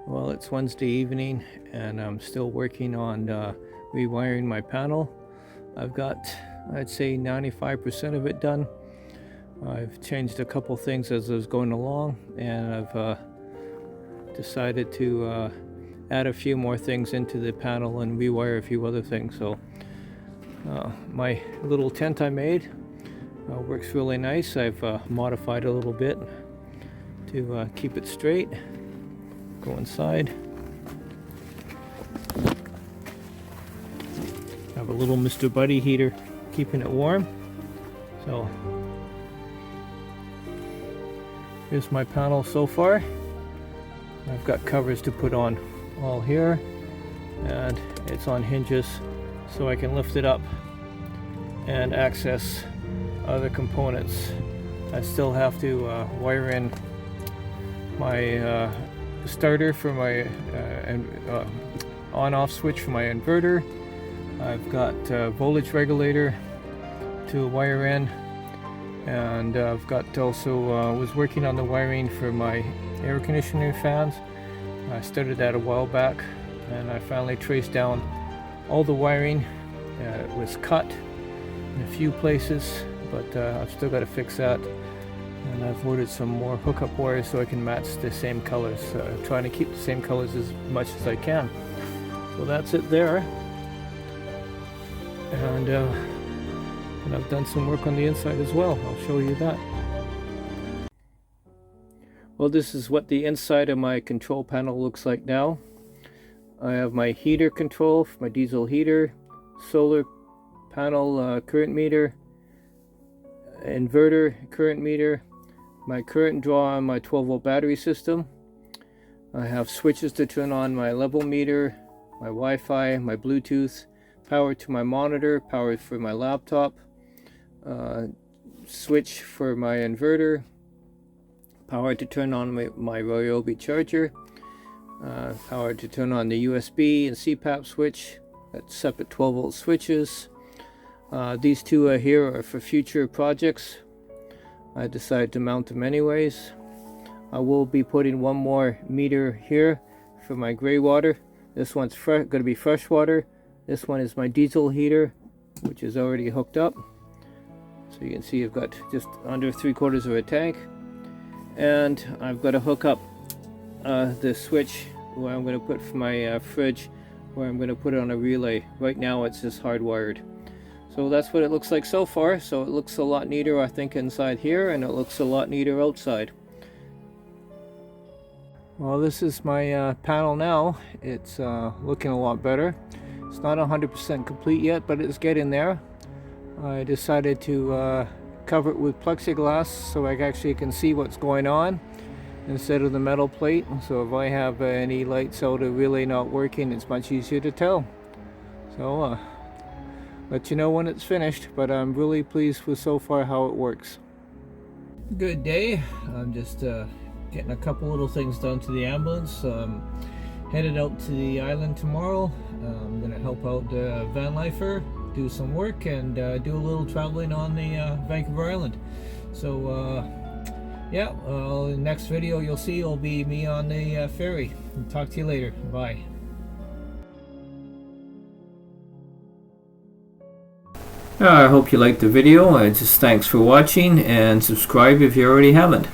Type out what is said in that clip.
Well, it's Wednesday evening and I'm still working on rewiring my panel. I've got, I'd say, 95% of it done. I've changed a couple things as I was going along, and I've decided to add a few more things into the panel and rewire a few other things. So my little tent I made works really nice. I've modified a little bit to keep it straight. Go inside. Have a little Mr. Buddy heater keeping it warm. So here's my panel so far. I've got covers to put on all here, and it's on hinges so I can lift it up and access other components. I still have to wire in my starter for my on-off switch for my inverter. I've got a voltage regulator to wire in, and I've got also was working on the wiring for my air conditioning fans. I started that a while back, and I finally traced down all the wiring. It was cut in a few places, but I've still got to fix that. And I've ordered some more hookup wires so I can match the same colors. Trying to keep the same colors as much as I can. So that's it there. And I've done some work on the inside as well. I'll show you that. Well, this is what the inside of my control panel looks like now. I have my heater control for my diesel heater, solar panel current meter, inverter current meter, my current draw on my 12-volt battery system. I have switches to turn on my level meter, my Wi-Fi, my Bluetooth, power to my monitor, power for my laptop, switch for my inverter, power to turn on my Ryobi charger, power to turn on the USB and CPAP switch. That's separate 12-volt switches. These two here are for future projects. I decided to mount them anyways. I will be putting one more meter here for my gray water. This one's going to be fresh water. This one is my diesel heater, which is already hooked up. So you can see I've got just under 3/4 of a tank. And I've got to hook up the switch where I'm going to put for my fridge, where I'm going to put it on a relay. Right now it's just hardwired. So that's what it looks like so far. So it looks a lot neater, I think, inside here, and it looks a lot neater outside. Well, this is my panel now. It's looking a lot better. It's not 100% complete yet, but it's getting there. I decided to cover it with plexiglass so I actually can see what's going on instead of the metal plate. So if I have any lights out or really not working, it's much easier to tell. So let you know when it's finished, but I'm really pleased with so far how it works. Good day. I'm just getting a couple little things done to the ambulance. Headed out to the island tomorrow. I'm going to help out van lifer, do some work, and do a little traveling on the Vancouver Island. So yeah, in the next video you'll see will be me on the ferry. Talk to you later. Bye. I hope you liked the video. Just thanks for watching, and subscribe if you already haven't.